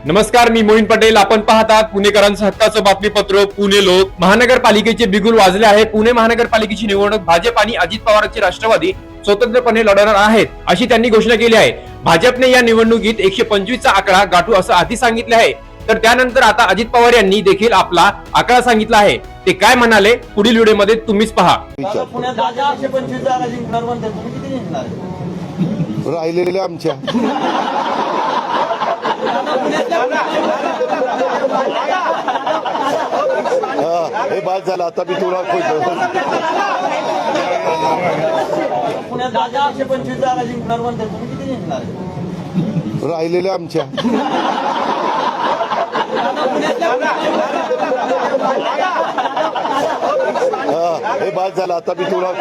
नमस्कार, मी मोहीन पटेल. आपण पाहतात पुणेकरांचं हक्काचं बातमीपत्र पुणे लोक. महानगरपालिकेचे बिगुल वाजले आहे. पुणे महानगरपालिकेची निवडणूक भाजप आणि अजित पवारचे राष्ट्रवादी स्वतंत्रपणे लढवणार आहेत, अशी त्यांनी घोषणा केली आहे. भाजपने या निवडणुकीत 125चा आकडा गाठू असं आधी सांगितले आहे. तर त्यानंतर आता अजित पवार यांनी देखील आपला आकडा सांगितला आहे. ते काय म्हणाले पुढील व्हिडिओमध्ये तुम्हीच पहा. पुण्यात 125 जागा जिंकणार म्हणतात, तुम्ही किती जिंकणार? राहिलेल्या आमच्या हे बाद झालं. आता मी तुला पुण्यात 125 जागा जिंकणार म्हणतात, तुम्ही किती जिंकणार? राहिलेल्या आमच्या हे बाद झालं. आता मी तुला